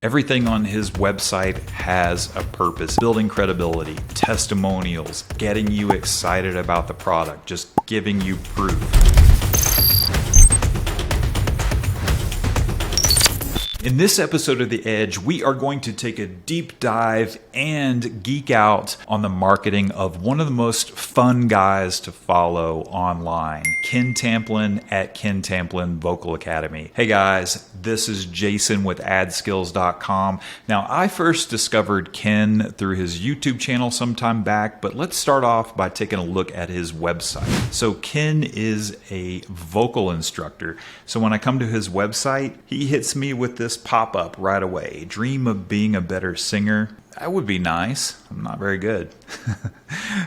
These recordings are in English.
Everything on his website has a purpose: building credibility, testimonials, getting you excited about the product, just giving you proof. In this episode of The Edge, we are going to take a deep dive and geek out on the marketing of one of the most fun guys to follow online, Ken Tamplin at Ken Tamplin Vocal Academy. Hey guys, this is Jason with adskills.com. Now, I first discovered Ken through his YouTube channel some time back, but let's start off by taking a look at his website. So Ken is a vocal instructor. So when I come to his website, he hits me with this pop-up right away. Dream of being a better singer? That would be nice. I'm not very good.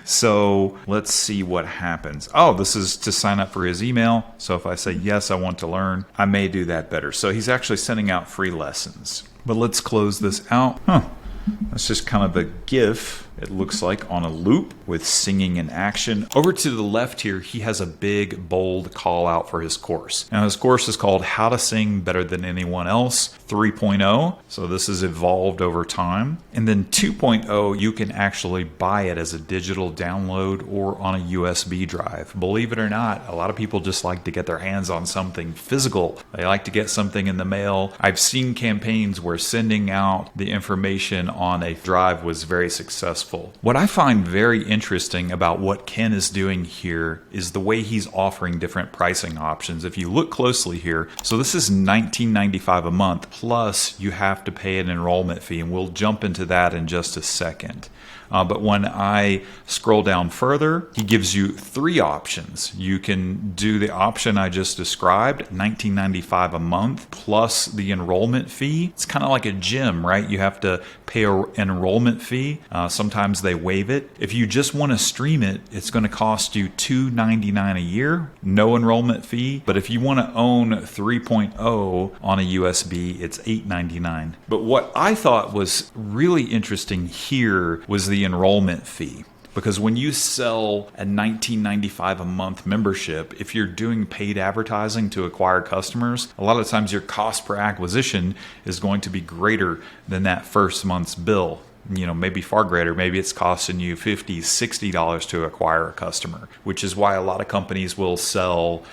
So let's see what happens. Oh, this is to sign up for his email. So if I say, yes, I want to learn, I may do that better. So he's actually sending out free lessons. But let's close this out. That's just kind of a GIF, it looks like, on a loop with singing in action. Over to the left here, he has a big, bold call out for his course. Now, his course is called How to Sing Better Than Anyone Else 3.0. So this has evolved over time. And then 2.0, you can actually buy it as a digital download or on a USB drive. Believe it or not, a lot of people just like to get their hands on something physical. They like to get something in the mail. I've seen campaigns where sending out the information on a drive was very successful. What I find very interesting about what Ken is doing here is the way he's offering different pricing options. If you look closely here, so this is $19.95 a month, plus you have to pay an enrollment fee, and we'll jump into that in just a second. But when I scroll down further, he gives you three options. You can do the option I just described, $19.95 a month, plus the enrollment fee. It's kind of like a gym, right? You have to pay an enrollment fee. Sometimes they waive it. If you just want to stream it, it's going to cost you $2.99 a year, no enrollment fee. But if you want to own 3.0 on a USB, it's $8.99. But what I thought was really interesting here was the enrollment fee. Because when you sell a $19.95 a month membership, if you're doing paid advertising to acquire customers, a lot of times your cost per acquisition is going to be greater than that first month's bill. Maybe far greater. Maybe it's costing you $50, $60 to acquire a customer, which is why a lot of companies will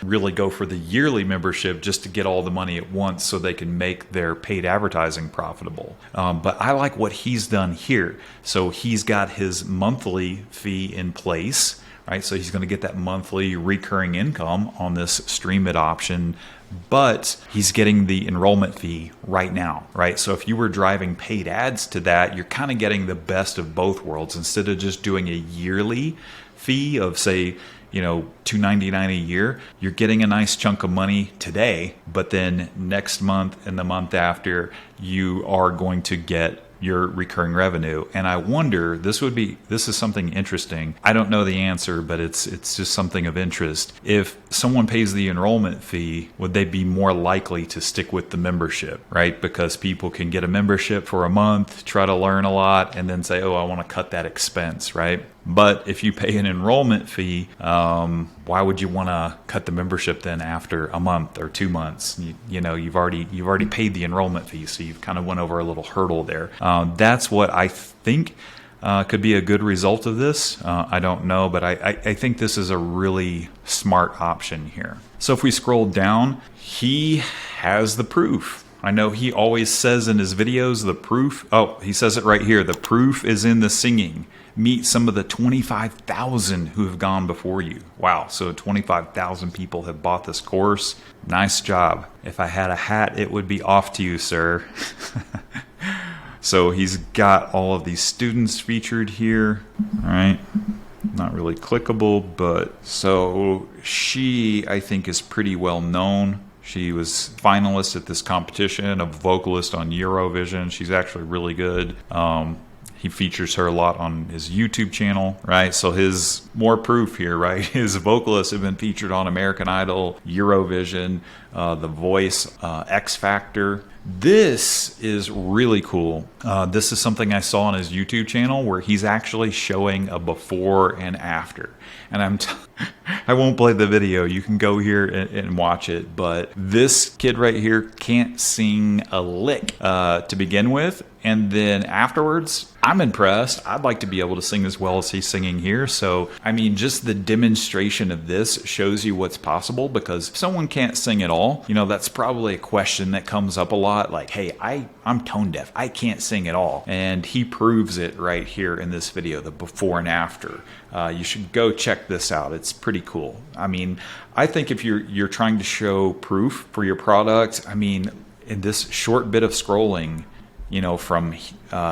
really go for the yearly membership just to get all the money at once so they can make their paid advertising profitable. But I like what he's done here. So he's got his monthly fee in place, right? So he's going to get that monthly recurring income on this Stream It option, but he's getting the enrollment fee right now, right? So if you were driving paid ads to that, you're kind of getting the best of both worlds. Instead of just doing a yearly fee of, say, $2.99 a year, you're getting a nice chunk of money today, but then next month and the month after, you are going to get your recurring revenue. And I wonder, this is something interesting. I don't know the answer, but it's just something of interest. If someone pays the enrollment fee, would they be more likely to stick with the membership, right? Because people can get a membership for a month, try to learn a lot, and then say, oh, I want to cut that expense, right? But if you pay an enrollment fee, why would you want to cut the membership then after a month or 2 months? You've already paid the enrollment fee, so you've kind of went over a little hurdle there. That's what I think could be a good result of this. I don't know, but I think this is a really smart option here. So if we scroll down, he has the proof. I know he always says in his videos the proof. Oh, he says it right here. The proof is in the singing. Meet some of the 25,000 who have gone before you. Wow, so 25,000 people have bought this course. Nice job. If I had a hat, it would be off to you, sir. So he's got all of these students featured here. All right. Not really clickable, but so she, I think, is pretty well known. She was finalist at this competition, a vocalist on Eurovision. She's actually really good. He features her a lot on his YouTube channel, right? So his more proof here, right? His vocalists have been featured on American Idol, Eurovision, The Voice, X Factor. This is really cool. This is something I saw on his YouTube channel where he's actually showing a before and after. And I won't play the video. You can go here and watch it. But this kid right here can't sing a lick to begin with. And then afterwards, I'm impressed. I'd like to be able to sing as well as he's singing here. So, I mean, just the demonstration of this shows you what's possible, because if someone can't sing at all, you know, that's probably a question that comes up a lot. Like, hey, I'm tone deaf. I can't sing at all. And he proves it right here in this video, the before and after. You should go check this out. It's pretty cool. I mean, I think if you're trying to show proof for your product, I mean, in this short bit of scrolling, you know, from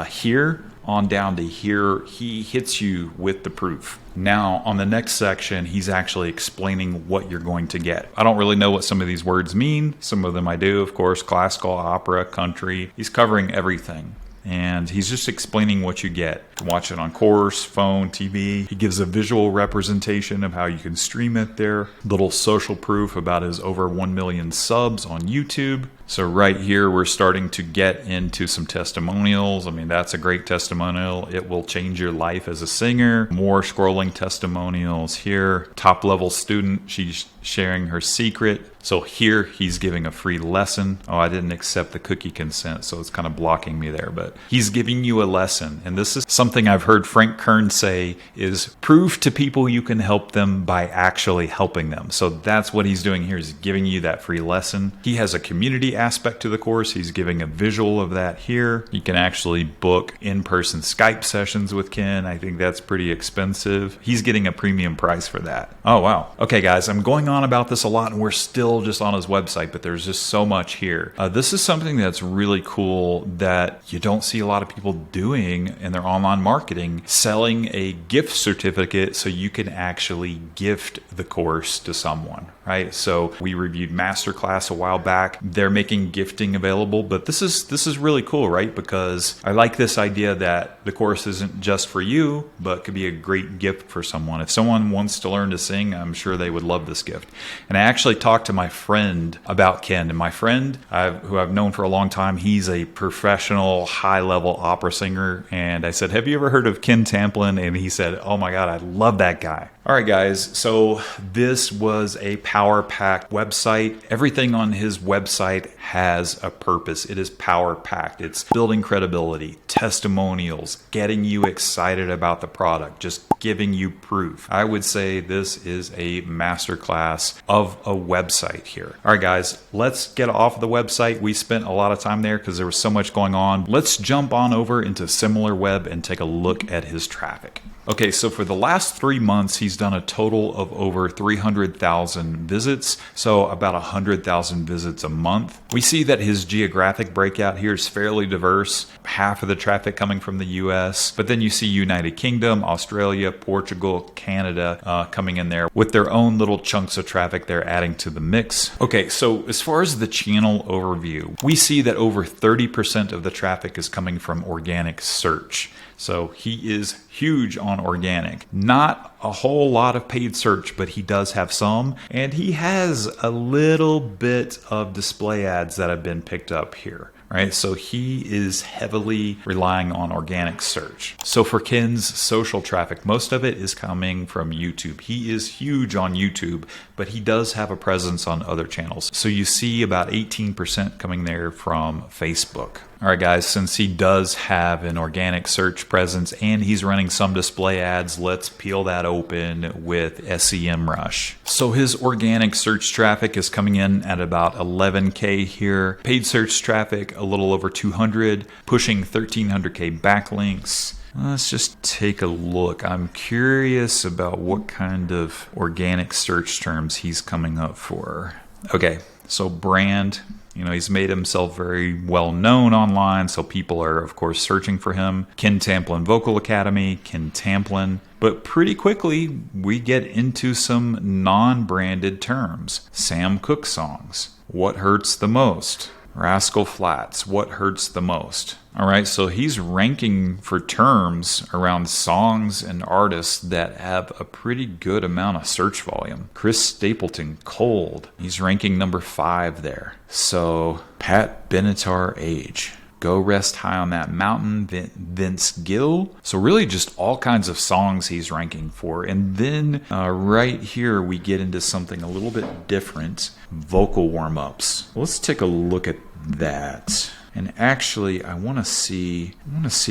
here on down to here, he hits you with the proof. Now, on the next section, he's actually explaining what you're going to get. I don't really know what some of these words mean. Some of them I do, of course, classical, opera, country. He's covering everything. And he's just explaining what you get. You can watch it on course, phone, TV. He gives a visual representation of how you can stream it there. Little social proof about his over 1 million subs on YouTube. So right here, we're starting to get into some testimonials. I mean, that's a great testimonial. It will change your life as a singer. More scrolling testimonials here. Top level student, she's sharing her secret. So here he's giving a free lesson. Oh, I didn't accept the cookie consent, so it's kind of blocking me there. But he's giving you a lesson. And this is something I've heard Frank Kern say is prove to people you can help them by actually helping them. So that's what he's doing here, is giving you that free lesson. He has a community aspect to the course. He's giving a visual of that here. You can actually book in-person Skype sessions with Ken. I think that's pretty expensive. He's getting a premium price for that. Oh, wow. Okay, guys, I'm going on about this a lot, and we're still just on his website, but there's just so much here. This is something that's really cool that you don't see a lot of people doing in their online marketing, selling a gift certificate so you can actually gift the course to someone, right? So we reviewed Masterclass a while back. They're making gifting available, but this is really cool, right? Because I like this idea that the course isn't just for you, but could be a great gift for someone. If someone wants to learn to sing, I'm sure they would love this gift. And I actually talked to my friend about Ken, and my friend, who I've known for a long time, he's a professional high-level opera singer. And I said, have you ever heard of Ken Tamplin? And he said, oh my God, I love that guy. All right, guys, so this was a power-packed website. Everything on his website has a purpose. It is power-packed. It's building credibility, testimonials, getting you excited about the product, just giving you proof. I would say this is a masterclass of a website here. All right, guys, let's get off of the website. We spent a lot of time there because there was so much going on. Let's jump on over into SimilarWeb and take a look at his traffic. Okay, so for the last 3 months, he's done a total of over 300,000 visits, so about 100,000 visits a month. We see that his geographic breakout here is fairly diverse, half of the traffic coming from the US, but then you see United Kingdom, Australia, Portugal, Canada coming in there with their own little chunks of traffic they're adding to the mix. Okay, so as far as the channel overview, we see that over 30% of the traffic is coming from organic search. So he is huge on organic. Not a whole lot of paid search, but he does have some. And he has a little bit of display ads that have been picked up here. Right, so he is heavily relying on organic search. So for Ken's social traffic, most of it is coming from YouTube. He is huge on YouTube, but he does have a presence on other channels. So you see about 18% coming there from Facebook. All right, guys, since he does have an organic search presence and he's running some display ads, let's peel that open with SEMrush. So his organic search traffic is coming in at about 11K here. Paid search traffic, a little over 200, pushing 1,300K backlinks. Let's just take a look. I'm curious about what kind of organic search terms he's coming up for. Okay, so brand. You know, he's made himself very well known online, so people are, of course, searching for him. Ken Tamplin Vocal Academy, Ken Tamplin. But pretty quickly, we get into some non-branded terms. Sam Cooke songs. What hurts the most? Rascal Flatts. What hurts the most? All right, so he's ranking for terms around songs and artists that have a pretty good amount of search volume. Chris Stapleton, Cold. He's ranking number 5 there. So Pat Benatar, Age. Go Rest High on That Mountain, Vince Gill. So really just all kinds of songs he's ranking for. And then right here we get into something a little bit different, vocal warm-ups. Let's take a look at that. And actually, I want to see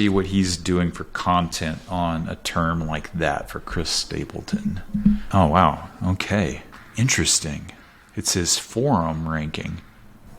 what he's doing for content on a term like that for Chris Stapleton. Oh, wow. Okay. Interesting. It's his forum ranking.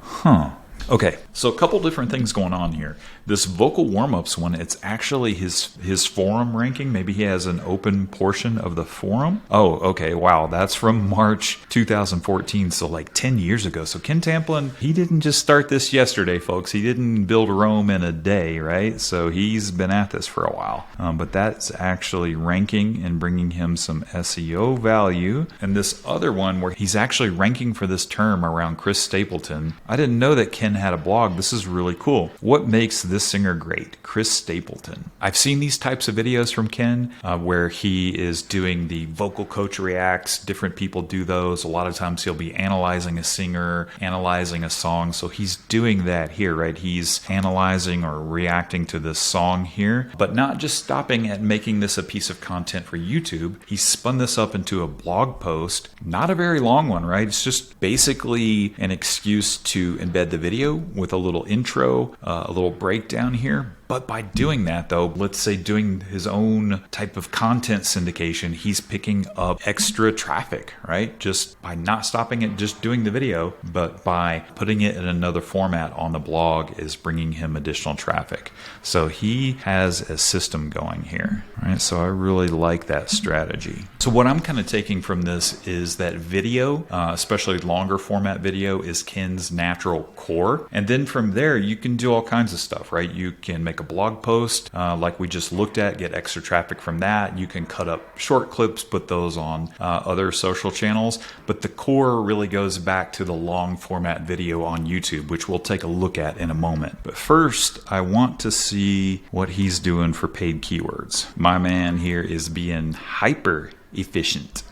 Huh. Okay, so a couple different things going on here. This vocal warm-ups one, it's actually his forum ranking. Maybe he has an open portion of the forum. Oh, okay, wow, that's from March 2014, so like 10 years ago. So Ken Tamplin, he didn't just start this yesterday, folks. He didn't build Rome in a day, right? So he's been at this for a while. But that's actually ranking and bringing him some SEO value. And this other one where he's actually ranking for this term around Chris Stapleton. I didn't know that Ken had a blog. This is really cool. What makes this singer great? Chris Stapleton. I've seen these types of videos from Ken where he is doing the vocal coach reacts. Different people do those. A lot of times he'll be analyzing a singer, analyzing a song. So he's doing that here, right? He's analyzing or reacting to this song here, but not just stopping at making this a piece of content for YouTube. He spun this up into a blog post, not a very long one, right? It's just basically an excuse to embed the video with a little intro, a little breakdown here. But by doing that, though, let's say doing his own type of content syndication, he's picking up extra traffic, right? Just by not stopping at just doing the video, but by putting it in another format on the blog is bringing him additional traffic. So he has a system going here, right? So I really like that strategy. So what I'm kind of taking from this is that video, especially longer format video, is Ken's natural core. And then from there, you can do all kinds of stuff, right? You can make a blog post like we just looked at, get extra traffic from that. You can cut up short clips, put those on other social channels. But the core really goes back to the long format video on YouTube, which we'll take a look at in a moment. But first, I want to see what he's doing for paid keywords. My man here is being hyper efficient.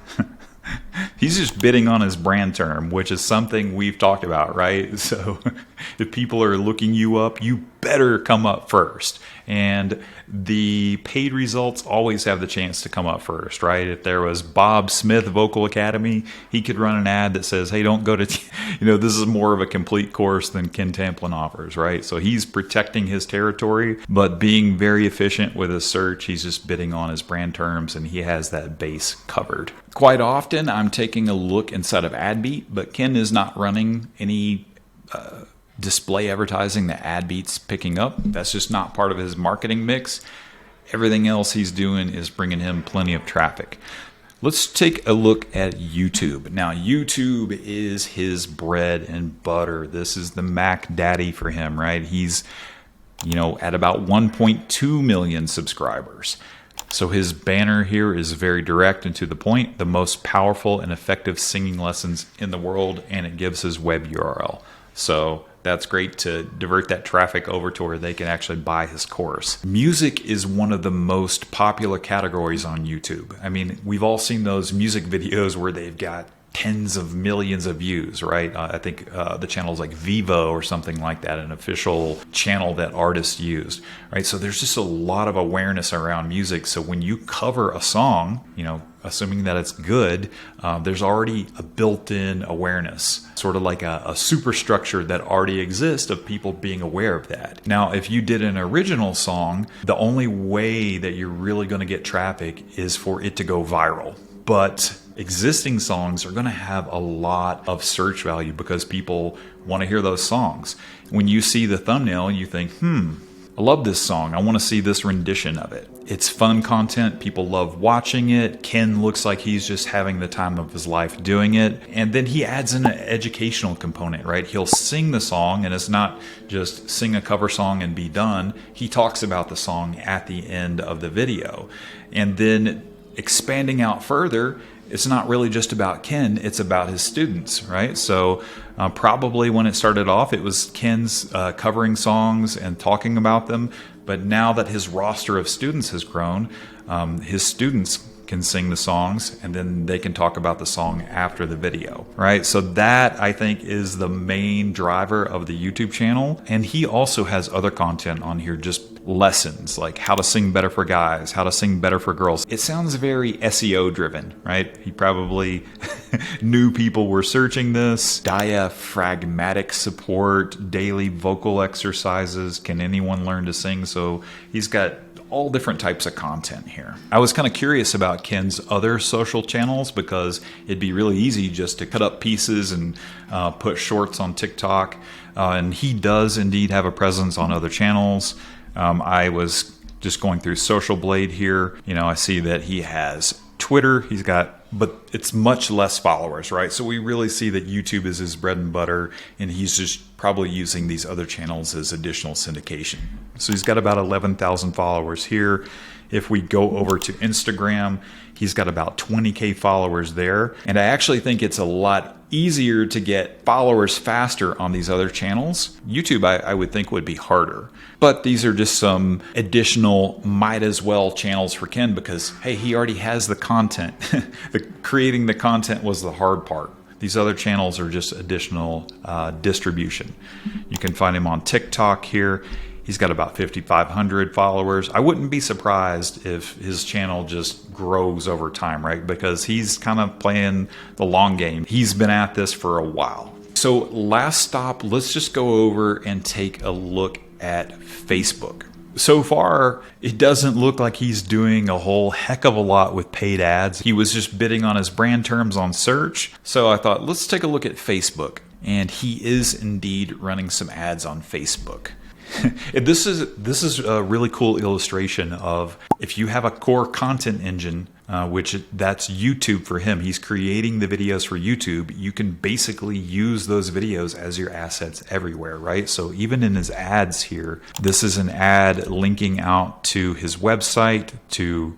He's just bidding on his brand term, which is something we've talked about, right? So if people are looking you up, you better come up first. And the paid results always have the chance to come up first, right? If there was Bob Smith Vocal Academy, he could run an ad that says, hey, don't go to, this is more of a complete course than Ken Tamplin offers, right? So he's protecting his territory, but being very efficient with his search. He's just bidding on his brand terms, and he has that base covered. Quite often, I'm taking a look inside of AdBeat, but Ken is not running any display advertising that AdBeat's picking up. That's just not part of his marketing mix. Everything else he's doing is bringing him plenty of traffic. Let's take a look at YouTube. Now, YouTube is his bread and butter. This is the Mac Daddy for him, right? He's, at about 1.2 million subscribers. So his banner here is very direct and to the point, the most powerful and effective singing lessons in the world, and it gives his web URL. So that's great to divert that traffic over to where they can actually buy his course. Music is one of the most popular categories on YouTube. I mean, we've all seen those music videos where they've got tens of millions of views, right? I think the channel's like Vivo or something like that, an official channel that artists use, right? So there's just a lot of awareness around music. So when you cover a song, assuming that it's good, there's already a built-in awareness, sort of like a superstructure that already exists of people being aware of that. Now, if you did an original song, the only way that you're really going to get traffic is for it to go viral. But existing songs are going to have a lot of search value because people want to hear those songs. When you see the thumbnail, you think, I love this song. I want to see this rendition of it. It's fun content. People love watching it. Ken looks like he's just having the time of his life doing it. And then he adds in an educational component, right? He'll sing the song, and it's not just sing a cover song and be done. He talks about the song at the end of the video. And then expanding out further, it's not really just about Ken, it's about his students, right? So probably when it started off, it was Ken's covering songs and talking about them. But now that his roster of students has grown, his students can sing the songs, and then they can talk about the song after the video, right? So that, I think, is the main driver of the YouTube channel. And he also has other content on here, just lessons like how to sing better for guys, how to sing better for girls. It sounds very SEO driven, right? He probably knew people were searching this. Diaphragmatic support, daily vocal exercises. Can anyone learn to sing? So he's got all different types of content here. I was kind of curious about Ken's other social channels because it'd be really easy just to cut up pieces and put shorts on TikTok. And he does indeed have a presence on other channels. I was just going through Social Blade here. You know, I see that he has Twitter. He's got, but it's much less followers, right? So we really see that YouTube is his bread and butter, and he's just probably using these other channels as additional syndication. So he's got about 11,000 followers here. If we go over to Instagram, he's got about 20K followers there. And I actually think it's a lot easier to get followers faster on these other channels. YouTube, I would think, would be harder. But these are just some additional might as well channels for Ken because, hey, he already has the content. Creating the content was the hard part. These other channels are just additional distribution. You can find him on TikTok here. He's got about 5,500 followers. I wouldn't be surprised if his channel just grows over time, right? Because he's kind of playing the long game. He's been at this for a while. So last stop, let's just go over and take a look at Facebook. So far, it doesn't look like he's doing a whole heck of a lot with paid ads. He was just bidding on his brand terms on search. So I thought, let's take a look at Facebook. And he is indeed running some ads on Facebook. This is a really cool illustration of if you have a core content engine, which that's YouTube for him. He's creating the videos for YouTube. You can basically use those videos as your assets everywhere, right? So even in his ads here, this is an ad linking out to his website to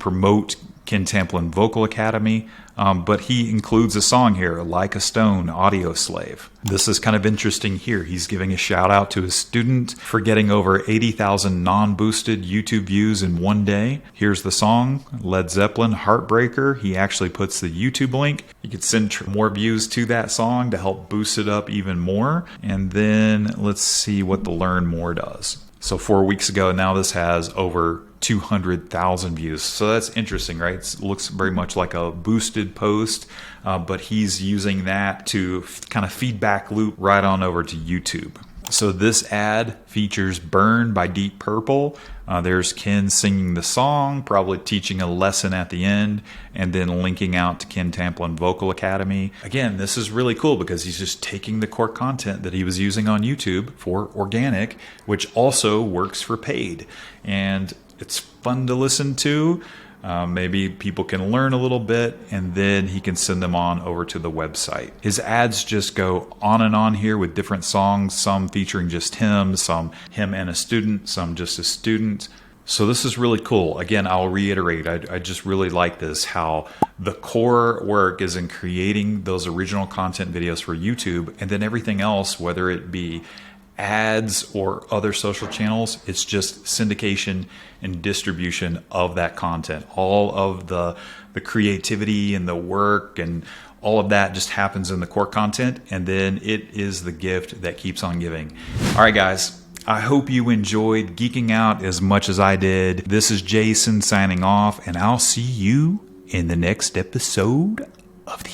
promote Ken Tamplin Vocal Academy. But he includes a song here, Like a Stone, Audio Slave. This is kind of interesting here. He's giving a shout out to his student for getting over 80,000 non-boosted YouTube views in one day. Here's the song, Led Zeppelin, Heartbreaker. He actually puts the YouTube link. You could send more views to that song to help boost it up even more. And then let's see what the Learn More does. So 4 weeks ago, now this has over 200,000 views. So that's interesting, right? It looks very much like a boosted post, but he's using that to kind of feedback loop right on over to YouTube. So this ad features Burn by Deep Purple. There's Ken singing the song, probably teaching a lesson at the end, and then linking out to Ken Tamplin Vocal Academy. Again, this is really cool because he's just taking the core content that he was using on YouTube for organic, which also works for paid. And it's fun to listen to. Maybe people can learn a little bit, and then he can send them on over to the website. His ads just go on and on here with different songs, some featuring just him, some him and a student, some just a student. So this is really cool. Again, I'll reiterate, I just really like this, how the core work is in creating those original content videos for YouTube, and then everything else, whether it be ads or other social channels, it's just syndication and distribution of that content. All of the creativity and the work and all of that just happens in the core content, and then it is the gift that keeps on giving. All right, guys, I hope you enjoyed geeking out as much as I did. This is Jason signing off, and I'll see you in the next episode of The